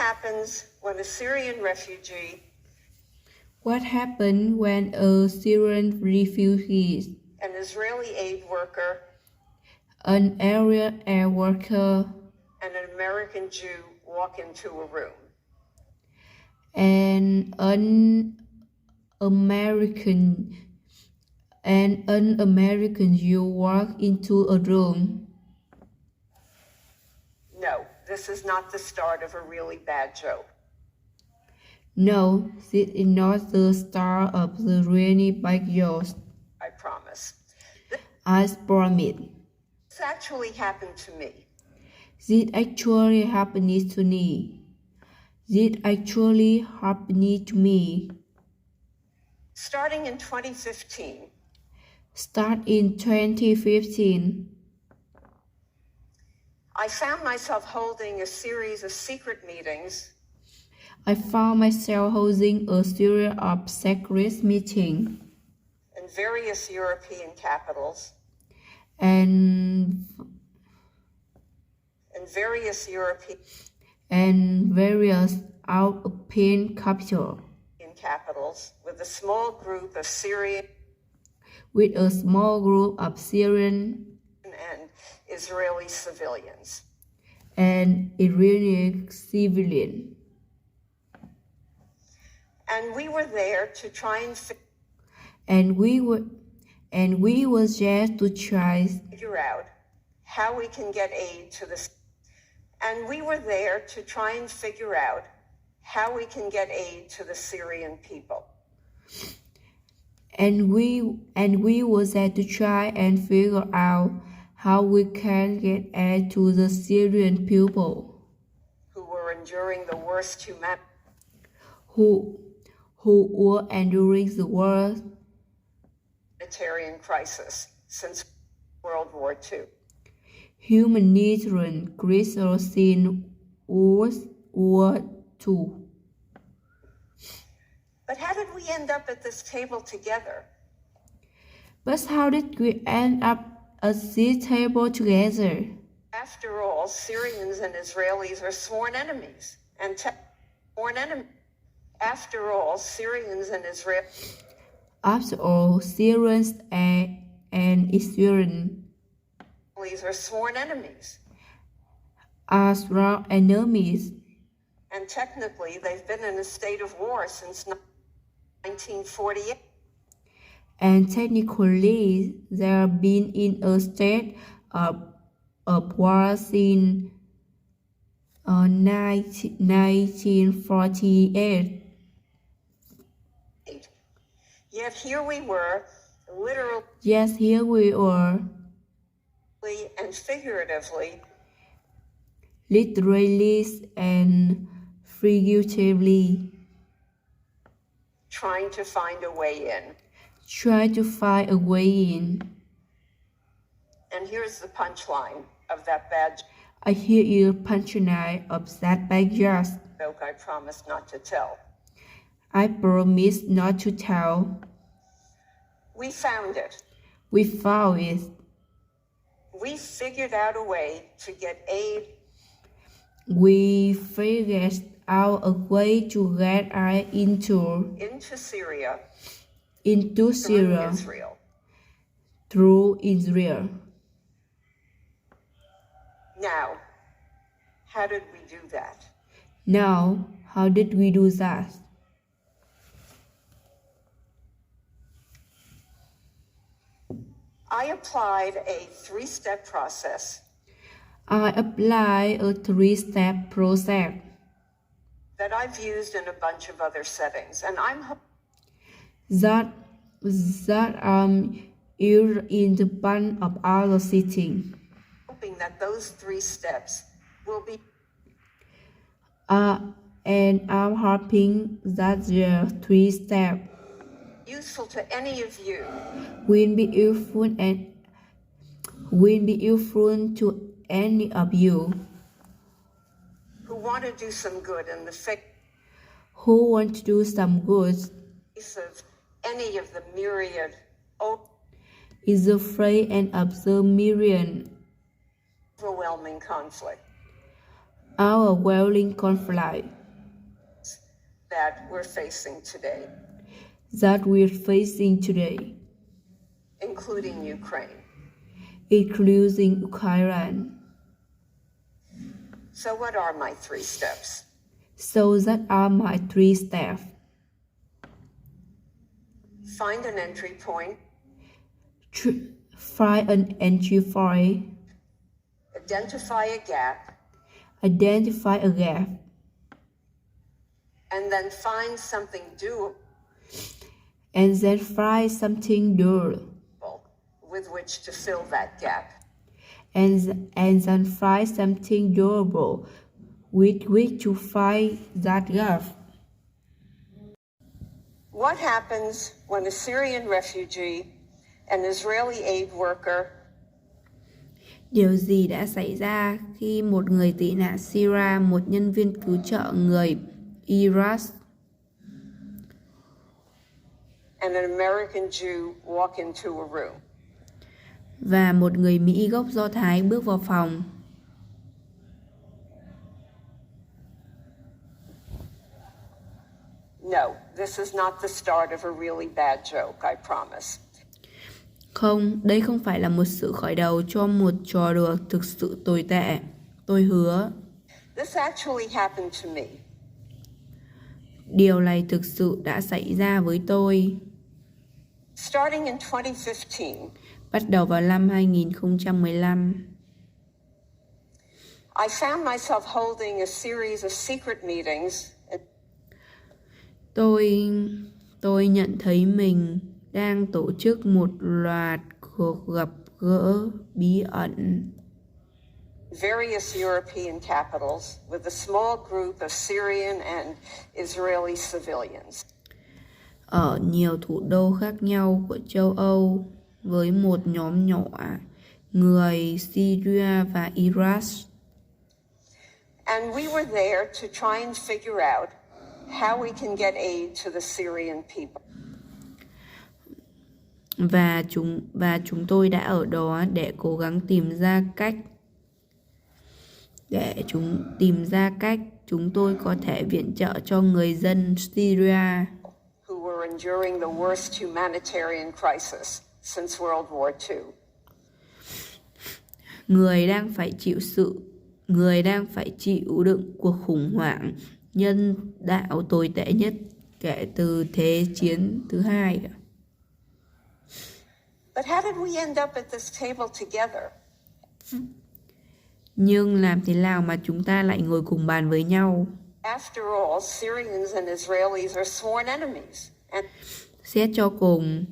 happens when a Syrian refugee, What happened when a Syrian refugee, an Israeli aid worker, an area air worker, and an American Jew walk into a room? and an American Jew walk into a room? No, this is not the start of a really bad joke. No, this is not the start of the really bad joke. I promise. I promise. This actually happened to me. This actually happened to me. This actually happened to me. Starting in 2015, Start in 2015. I found myself holding a series of secret meetings I found myself holding a series of secret meetings in various European capitals, and various European capitals capitals with a small group of Syrian with a small group of Syrian and Israeli civilians. and Iranian civilians. And we were there to try and And we were there to try figure out how we can get aid to the. And we were there to try and figure out how we can get aid to the Syrian people. and we was there to try and figure out how we can get aid to the Syrian people Who were enduring the worst who were enduring the worst humanitarian crisis since World War II. humanitarian crisis since World War II. But how did we end up at this table together? But how did we end up at this table together? After all, Syrians and Israelis are sworn enemies. Sworn enemies. After all, Syrians and Israelis After all, Syrians and Israelis are sworn enemies. are strong enemies, And technically, they've been in a state of war since 1948. and technically they have been in a state of war since 1948. Yet here we were, literally Yes, here we are, and figuratively, literally and figuratively, trying to find a way in. try to find a way in. And here's the punchline of that bad I hear you punchline of that bad joke. joke I promised not to tell. I promise not to tell. We found it. We found it. We figured out a way to get aid We figured out a way to get aid into Syria Syria through Israel. through Israel. Now, how did we do that? Now, how did we do that? I applied a 3-step process I applied a 3-step process that I've used in a bunch of other settings, and I'm that used in the bunch of other settings. hoping that those 3 steps will be And I'm hoping that the 3 steps useful to any of you will be useful to any of you who want to do some good in the face who want to do some good of any of the myriad is afraid and of the myriad overwhelming conflict. overwhelming conflict that we're facing today, that we're facing today, including Ukraine. including Ukraine. So what are my 3 steps? So that are my 3 steps. Find an entry point. Find an entry point. Identify a gap. Identify a gap. And then find something doable And then find something doable with which to fill that gap. And then find something doable with which to fill that gap. What happens when a Syrian refugee, an Israeli aid worker, Điều gì đã xảy ra khi một người tị nạn Syria, một nhân viên cứu trợ người Iraq and an American Jew walk into a room? và một người Mỹ gốc Do Thái bước vào phòng? No, this is not the start of a really bad joke, I promise. Không, đây không phải là một sự khởi đầu cho một trò đùa thực sự tồi tệ. Tôi hứa. This actually happened to me. Điều này thực sự đã xảy ra với tôi. Starting in 2015, Bắt đầu vào năm 2015, I found myself holding a series of secret meetings. Tôi nhận thấy mình đang tổ chức một loạt cuộc gặp gỡ bí ẩn Various European capitals with a small group of Syrian and Israeli civilians. ở nhiều thủ đô khác nhau của châu Âu với một nhóm nhỏ người Syria và Iraq. And we were there to try and figure out how we can get aid to the Syrian people. Và chúng tôi đã ở đó để cố gắng tìm ra cách chúng tôi có thể viện trợ cho người dân Syria Who were enduring the worst humanitarian crisis since World War II. người đang phải chịu đựng cuộc khủng hoảng nhân đạo tồi tệ nhất kể từ Thế chiến thứ hai. But how did we end up at this table together? Nhưng làm thế nào mà chúng ta lại ngồi cùng bàn với nhau? After all, Syrians and Israelis are sworn enemies. And Xét cho cùng,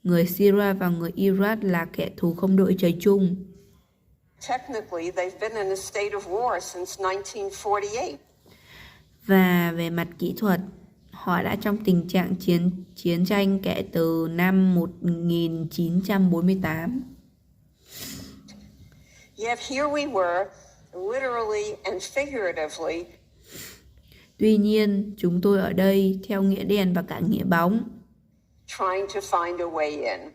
người Syria và người Iraq là kẻ thù không đội trời chung. technically, they've been in a state of war since 1948. Và về mặt kỹ thuật, họ đã trong tình trạng chiến tranh kể từ năm 1948. Yet here we were, literally and figuratively, Tuy nhiên, chúng tôi ở đây theo nghĩa đen và cả nghĩa bóng, trying to find a way in.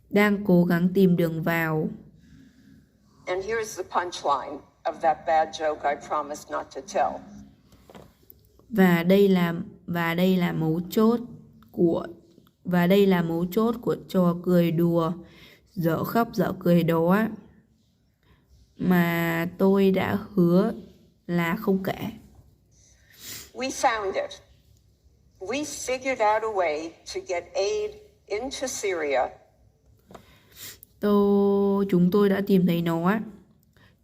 đang cố gắng tìm đường vào. And here's the punchline of that bad joke I promised not to tell. Và đây là mấu chốt của trò cười đùa dở khóc dở cười đó mà tôi đã hứa là không kể. We found it. We figured out a way to get aid into Syria. Chúng tôi đã tìm thấy nó.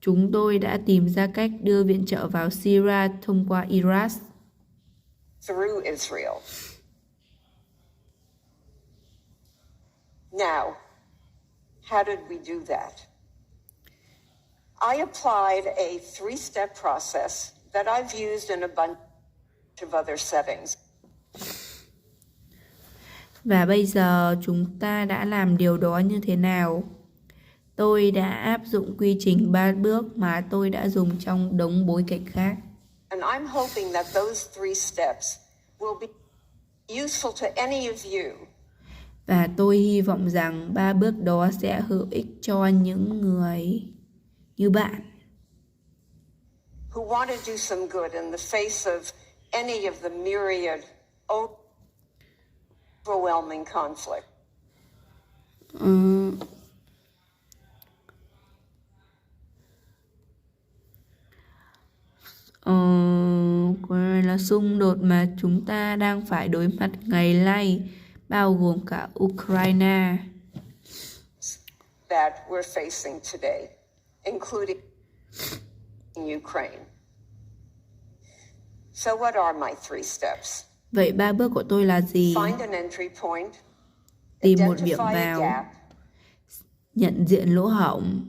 Chúng tôi đã tìm ra cách đưa viện trợ vào Syria thông qua Iraq. Through Israel. Now, how did we do that? I applied a 3-step process that I've used in a bunch of other settings. Và bây giờ chúng ta đã làm điều đó như thế nào? Tôi đã áp dụng quy trình 3 bước mà tôi đã dùng trong đống bối cảnh khác. And I'm hoping that those 3 steps will be useful to any of you. Và tôi hy vọng rằng 3 bước đó sẽ hữu ích cho những người như bạn Who want to do some good in the face of any of the myriad overwhelming conflict. Ờ, ờ, Đây là xung đột mà chúng ta đang phải đối mặt ngày nay, bao gồm cả Ukraine. That we're facing today, including Ukraine. So what are my 3 steps? Vậy 3 bước của tôi là gì? Find an entry point, Tìm một điểm identify a vào, gap, nhận diện lỗ hổng,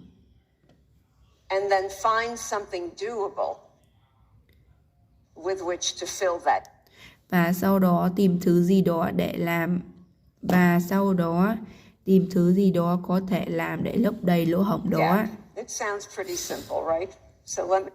and then find something doable with which to fill that. và sau đó tìm thứ gì đó để làm, và sau đó tìm thứ gì đó có thể làm để lấp đầy lỗ hổng đó. Gap. It sounds pretty simple, right? So let me